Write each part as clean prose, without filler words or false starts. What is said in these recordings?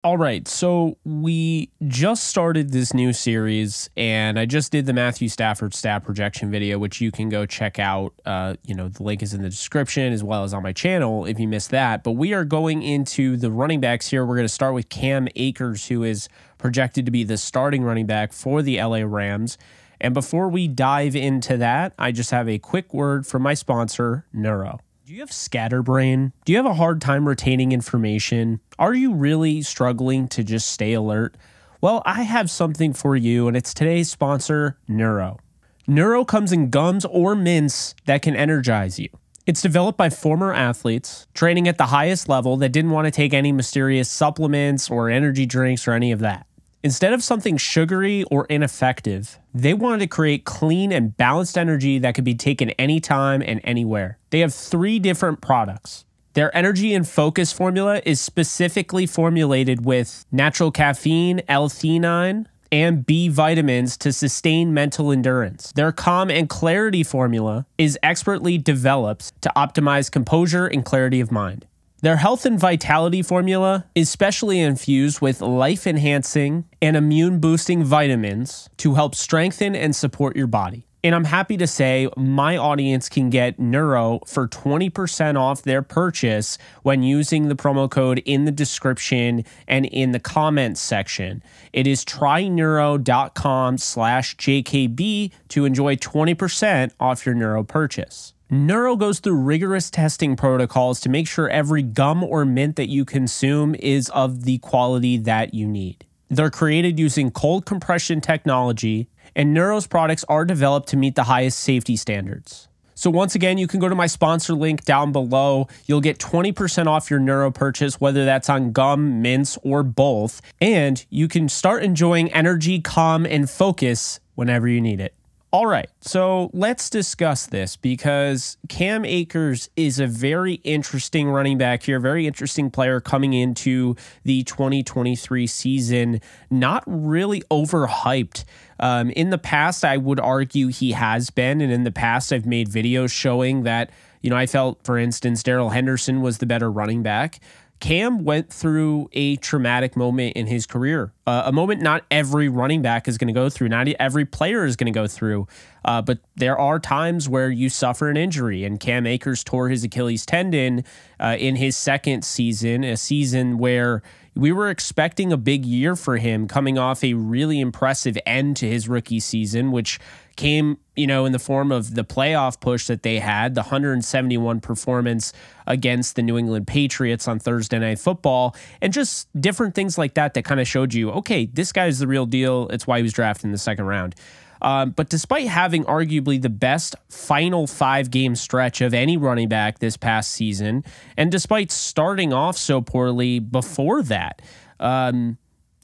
All right, so we just started this new series, and I just did the Matthew Stafford stat projection video, which you can go check out. The link is in the description as well as on my channel if you missed that. But we are going into the running backs here. We're going to start with Cam Akers, who is projected to be the starting running back for the LA Rams. And before we dive into that, I just have a quick word from my sponsor, Neuro. Do you have scatterbrain? Do you have a hard time retaining information? Are you really struggling to just stay alert? Well, I have something for you, and it's today's sponsor, Neuro. Neuro comes in gums or mints that can energize you. It's developed by former athletes training at the highest level that didn't want to take any mysterious supplements or energy drinks or any of that. Instead of something sugary or ineffective, they wanted to create clean and balanced energy that could be taken anytime and anywhere. They have 3 different products. Their energy and focus formula is specifically formulated with natural caffeine, L-theanine, and B vitamins to sustain mental endurance. Their calm and clarity formula is expertly developed to optimize composure and clarity of mind. Their health and vitality formula is specially infused with life-enhancing and immune-boosting vitamins to help strengthen and support your body. And I'm happy to say my audience can get Neuro for 20% off their purchase when using the promo code in the description and in the comments section. It is tryneuro.com/JKB to enjoy 20% off your Neuro purchase. Neuro goes through rigorous testing protocols to make sure every gum or mint that you consume is of the quality that you need. They're created using cold compression technology, and Neuro's products are developed to meet the highest safety standards. So once again, you can go to my sponsor link down below. You'll get 20% off your Neuro purchase, whether that's on gum, mints, or both. And you can start enjoying energy, calm, and focus whenever you need it. All right, so let's discuss this because Cam Akers is a very interesting running back here, very interesting player coming into the 2023 season, not really overhyped. In the past, I would argue he has been, and in the past, I've made videos showing that, I felt, for instance, Darrell Henderson was the better running back. Cam went through a traumatic moment in his career, a moment not every running back is going to go through, not every player is going to go through, but there are times where you suffer an injury, and Cam Akers tore his Achilles tendon in his second season, a season where we were expecting a big year for him coming off a really impressive end to his rookie season, which came, in the form of the playoff push that they had, the 171 performance against the New England Patriots on Thursday Night Football, and just different things like that that kind of showed you, okay, this guy's the real deal. It's why he was drafted in the second round. But despite having arguably the best final 5-game stretch of any running back this past season, and despite starting off so poorly before that,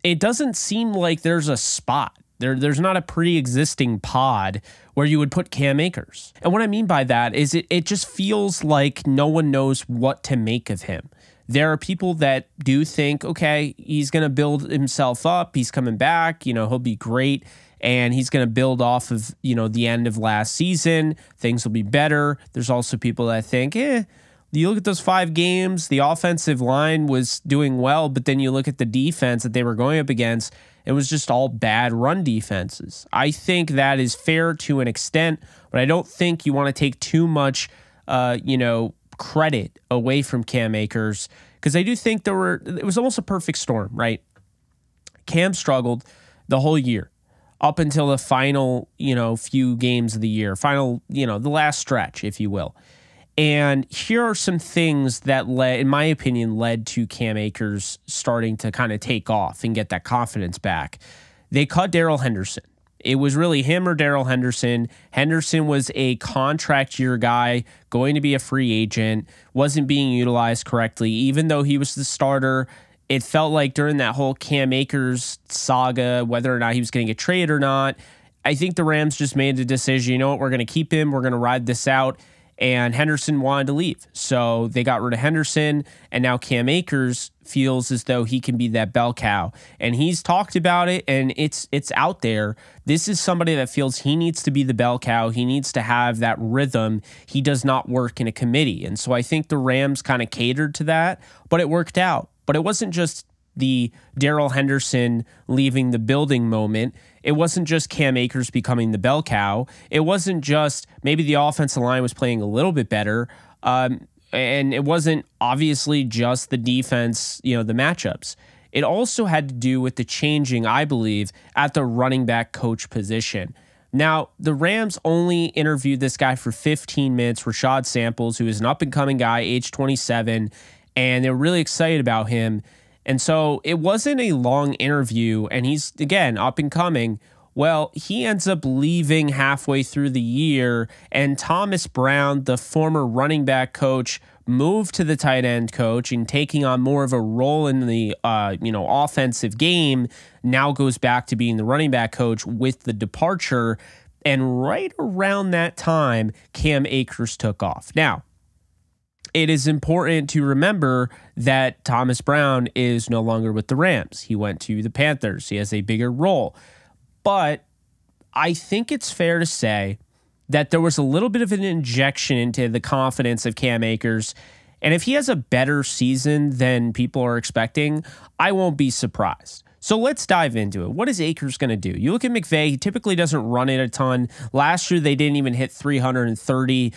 it doesn't seem like there's a spot. There's not a pre-existing pod where you would put Cam Akers. And what I mean by that is it just feels like no one knows what to make of him. There are people that do think, okay, he's going to build himself up. He's coming back. He'll be great. And he's going to build off of, the end of last season. Things will be better. There's also people that think, you look at those 5 games, the offensive line was doing well, but then you look at the defense that they were going up against, it was just all bad run defenses. I think that is fair to an extent, but I don't think you want to take too much, credit away from Cam Akers, because I do think it was almost a perfect storm, right? Cam struggled the whole year up until the final, few games of the year, the last stretch, if you will. And here are some things that in my opinion, led to Cam Akers starting to kind of take off and get that confidence back. They cut Darrell Henderson. It was really him or Darrell Henderson. Henderson was a contract year guy, going to be a free agent, wasn't being utilized correctly, even though he was the starter. It felt like during that whole Cam Akers saga, whether or not he was going to get traded or not, I think the Rams just made the decision, we're going to keep him, we're going to ride this out. And Henderson wanted to leave. So they got rid of Henderson, and now Cam Akers feels as though he can be that bell cow. And he's talked about it, and it's out there. This is somebody that feels he needs to be the bell cow. He needs to have that rhythm. He does not work in a committee. And so I think the Rams kind of catered to that, but it worked out. But it wasn't just the Darrell Henderson leaving the building moment. It wasn't just Cam Akers becoming the bell cow. It wasn't just maybe the offensive line was playing a little bit better. And it wasn't obviously just the defense, the matchups. It also had to do with the changing, I believe, at the running back coach position. Now, the Rams only interviewed this guy for 15 minutes, Rashad Samples, who is an up-and-coming guy, age 27, and they were really excited about him. And so it wasn't a long interview, and he's, again, up-and-coming. Well, he ends up leaving halfway through the year, and Thomas Brown, the former running back coach, moved to the tight end coach and taking on more of a role in the offensive game, now goes back to being the running back coach with the departure. And right around that time, Cam Akers took off. Now, it is important to remember that Thomas Brown is no longer with the Rams. He went to the Panthers. He has a bigger role. But I think it's fair to say that there was a little bit of an injection into the confidence of Cam Akers. And if he has a better season than people are expecting, I won't be surprised. So let's dive into it. What is Akers going to do? You look at McVay, he typically doesn't run it a ton. Last year, they didn't even hit 330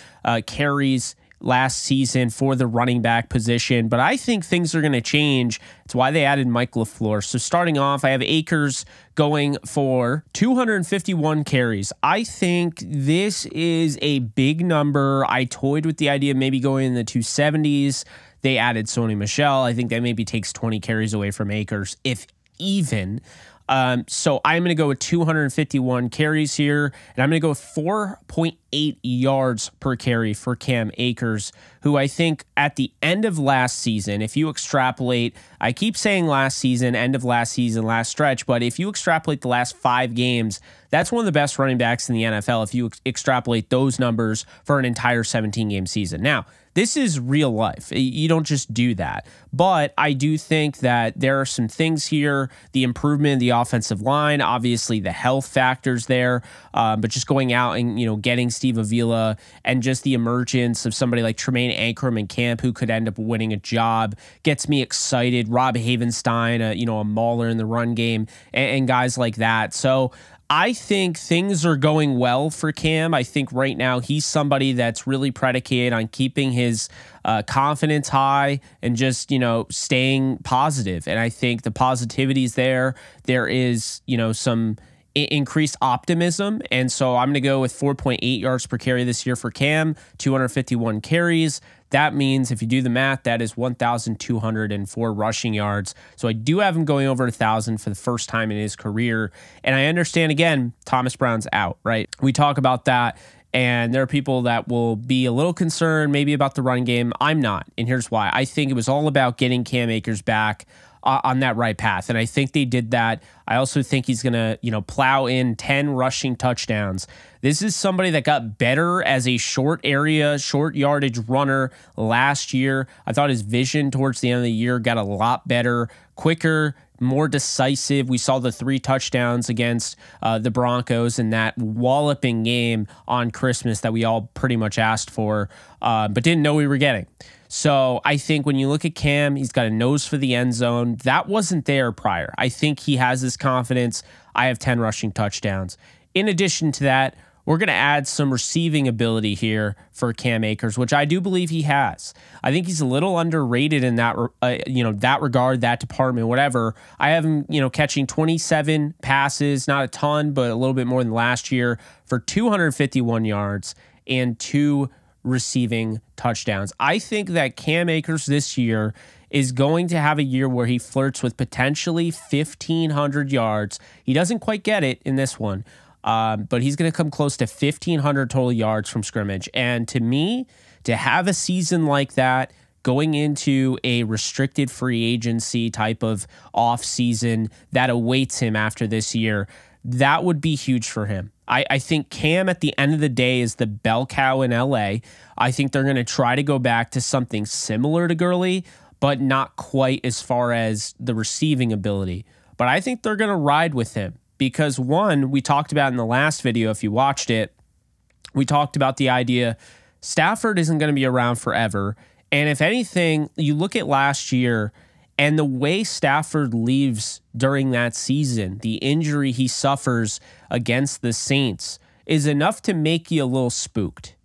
carries last season for the running back position, but I think things are going to change. It's why they added Mike LaFleur. So starting off, I have Akers going for 251 carries. I think this is a big number. I toyed with the idea of maybe going in the 270s. They added Sony Michel. I think that maybe takes 20 carries away from Akers, if even. So I'm going to go with 251 carries here, and I'm going to go with 4.8 yards per carry for Cam Akers, who I think at the end of last season, if you extrapolate, I keep saying last season, end of last season, last stretch, but if you extrapolate the last 5 games, that's one of the best running backs in the NFL if you extrapolate those numbers for an entire 17-game season. Now, this is real life. You don't just do that. But I do think that there are some things here, the improvement in the offensive line, obviously the health factors there, but just going out and, getting Steve Avila and just the emergence of somebody like Tremaine Ankrum in camp who could end up winning a job gets me excited. Rob Havenstein, a mauler in the run game and guys like that. So I think things are going well for Cam. I think right now he's somebody that's really predicated on keeping his confidence high and just, staying positive. And I think the positivity is there. There is, some increased optimism. And so I'm going to go with 4.8 yards per carry this year for Cam, 251 carries. That means if you do the math, that is 1,204 rushing yards. So I do have him going over 1,000 for the first time in his career. And I understand, again, Thomas Brown's out, right? We talk about that, and there are people that will be a little concerned maybe about the run game. I'm not, and here's why. I think it was all about getting Cam Akers back on that right path, and I think they did that. I also think he's going to, plow in 10 rushing touchdowns. This is somebody that got better as a short yardage runner last year. I thought his vision towards the end of the year got a lot better, quicker, more decisive. We saw the 3 touchdowns against the Broncos in that walloping game on Christmas that we all pretty much asked for, but didn't know we were getting. So I think when you look at Cam, he's got a nose for the end zone. That wasn't there prior. I think he has this confidence. I have 10 rushing touchdowns. In addition to that, we're going to add some receiving ability here for Cam Akers, which I do believe he has. I think he's a little underrated in that, that regard, that department, whatever. I have him, catching 27 passes, not a ton, but a little bit more than last year for 251 yards and 2 receiving touchdowns. I think that Cam Akers this year is going to have a year where he flirts with potentially 1,500 yards. He doesn't quite get it in this one, but he's going to come close to 1,500 total yards from scrimmage. And to me, to have a season like that going into a restricted free agency type of off season that awaits him after this year, that would be huge for him. I think Cam at the end of the day is the bell cow in LA. I think they're going to try to go back to something similar to Gurley, but not quite as far as the receiving ability. But I think they're going to ride with him because, one, we talked about in the last video, if you watched it, we talked about the idea Stafford isn't going to be around forever. And if anything, you look at last year And the way Stafford leaves during that season, the injury he suffers against the Saints, is enough to make you a little spooked.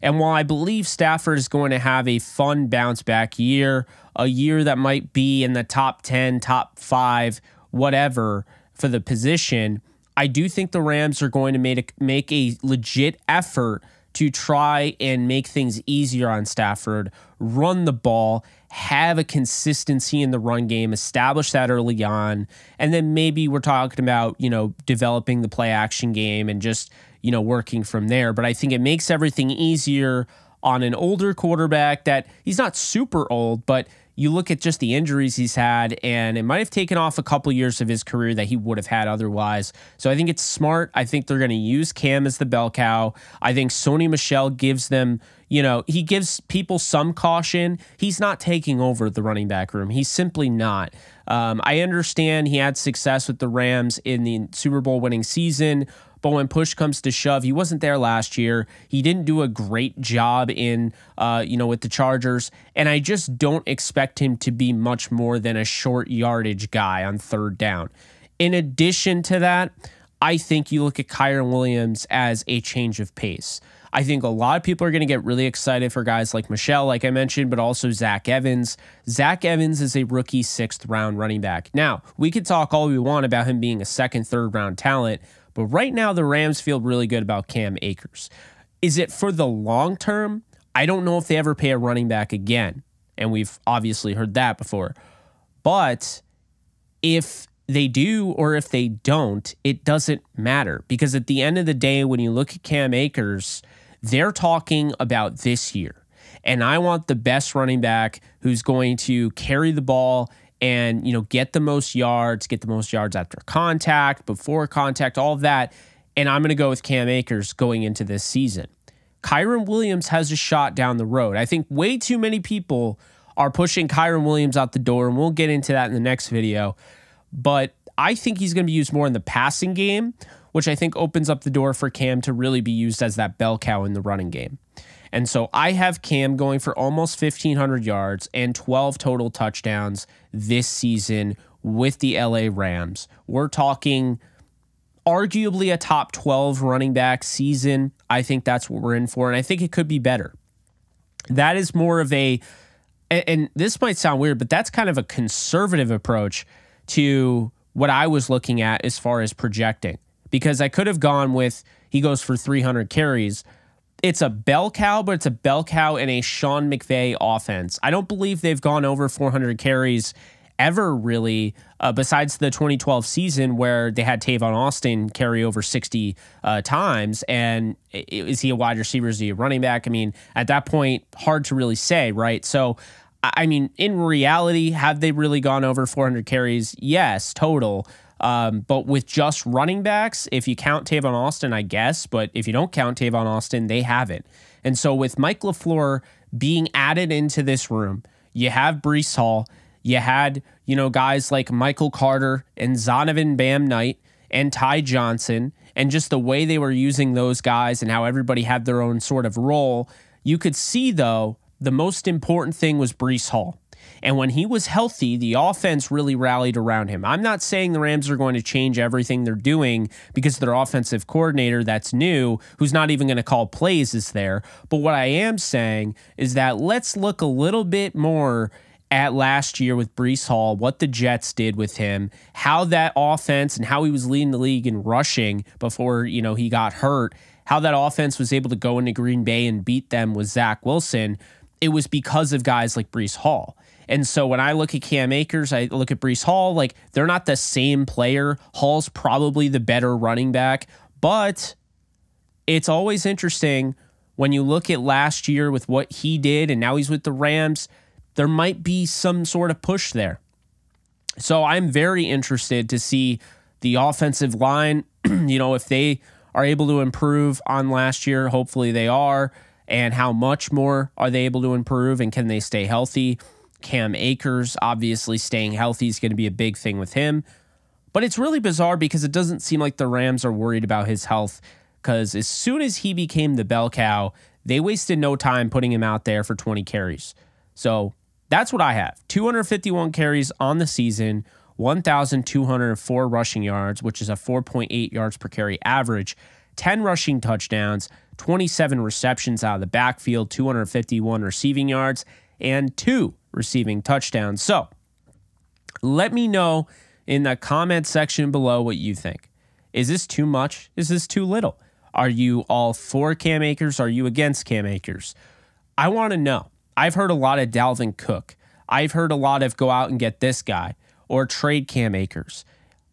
And while I believe Stafford is going to have a fun bounce back year, a year that might be in the top 10, top 5, whatever for the position, I do think the Rams are going to make a legit effort to try and make things easier on Stafford, run the ball, have a consistency in the run game, establish that early on, and then maybe we're talking about, developing the play action game and just, working from there. But I think it makes everything easier on an older quarterback that he's not super old, but you look at just the injuries he's had, and it might have taken off a couple years of his career that he would have had otherwise. So I think it's smart. I think they're going to use Cam as the bell cow. I think Sony Michel gives them, he gives people some caution. He's not taking over the running back room. He's simply not. I understand he had success with the Rams in the Super Bowl winning season, but when push comes to shove, he wasn't there last year. He didn't do a great job in, with the Chargers. And I just don't expect him to be much more than a short yardage guy on third down. In addition to that, I think you look at Kyren Williams as a change of pace. I think a lot of people are going to get really excited for guys like Michelle, like I mentioned, but also Zach Evans. Zach Evans is a rookie 6th round running back. Now, we could talk all we want about him being a 2nd, 3rd round talent, but right now the Rams feel really good about Cam Akers. Is it for the long term? I don't know if they ever pay a running back again, and we've obviously heard that before. But if they do or if they don't, it doesn't matter, because at the end of the day, when you look at Cam Akers, they're talking about this year. And I want the best running back who's going to carry the ball and, get the most yards after contact, before contact, all of that. And I'm going to go with Cam Akers going into this season. Kyren Williams has a shot down the road. I think way too many people are pushing Kyren Williams out the door, and we'll get into that in the next video. But I think he's going to be used more in the passing game, which I think opens up the door for Cam to really be used as that bell cow in the running game. And so I have Cam going for almost 1,500 yards and 12 total touchdowns this season with the LA Rams. We're talking arguably a top 12 running back season. I think that's what we're in for, and I think it could be better. That is more of a, and this might sound weird, but that's kind of a conservative approach to what I was looking at as far as projecting, because I could have gone with he goes for 300 carries. It's a bell cow, but it's a bell cow in a Sean McVay offense. I don't believe they've gone over 400 carries ever, really, besides the 2012 season where they had Tavon Austin carry over 60 times. And is he a wide receiver? Is he a running back? I mean, at that point, hard to really say, right? So, I mean, in reality, have they really gone over 400 carries? Yes, total. But with just running backs, if you count Tavon Austin, I guess, but if you don't count Tavon Austin, they haven't. And so with Mike LaFleur being added into this room, you have Breece Hall, you had, guys like Michael Carter and Zonovan Bam Knight and Ty Johnson, and just the way they were using those guys and how everybody had their own sort of role, you could see, though, the most important thing was Breece Hall. And when he was healthy, the offense really rallied around him. I'm not saying the Rams are going to change everything they're doing because their offensive coordinator that's new, who's not even going to call plays, is there. But what I am saying is that let's look a little bit more at last year with Breece Hall, what the Jets did with him, how that offense and how he was leading the league in rushing before, he got hurt, how that offense was able to go into Green Bay and beat them with Zach Wilson. It was because of guys like Breece Hall. And so when I look at Cam Akers, I look at Breece Hall, like they're not the same player. Hall's probably the better running back, but it's always interesting when you look at last year with what he did and now he's with the Rams, there might be some sort of push there. So I'm very interested to see the offensive line, if they are able to improve on last year, hopefully they are, and how much more are they able to improve and can they stay healthy? Cam Akers, obviously staying healthy is going to be a big thing with him. But it's really bizarre because it doesn't seem like the Rams are worried about his health, because as soon as he became the bell cow, they wasted no time putting him out there for 20 carries. So That's what I have. 251 carries on the season, 1,204 rushing yards, which is a 4.8 yards per carry average, 10 rushing touchdowns, 27 receptions out of the backfield, 251 receiving yards, and 2 receiving touchdowns. So let me know in the comment section below what you think. Is this too much? Is this too little? Are you all for Cam Akers? Are you against Cam Akers? I want to know. I've heard a lot of Dalvin Cook. I've heard a lot of go out and get this guy or trade Cam Akers.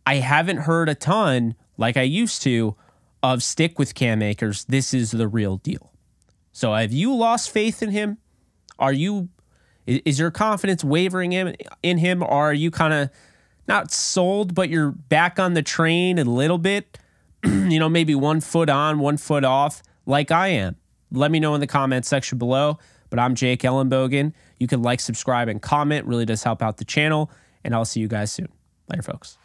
I haven't heard a ton, like I used to, of stick with Cam Akers. This is the real deal. So have you lost faith in him? Is your confidence wavering in him? Or are you kind of not sold, but you're back on the train a little bit? Maybe 1 foot on, 1 foot off, like I am. Let me know in the comment section below. But I'm Jake Ellenbogen. You can like, subscribe, and comment. Really does help out the channel. And I'll see you guys soon. Later, folks.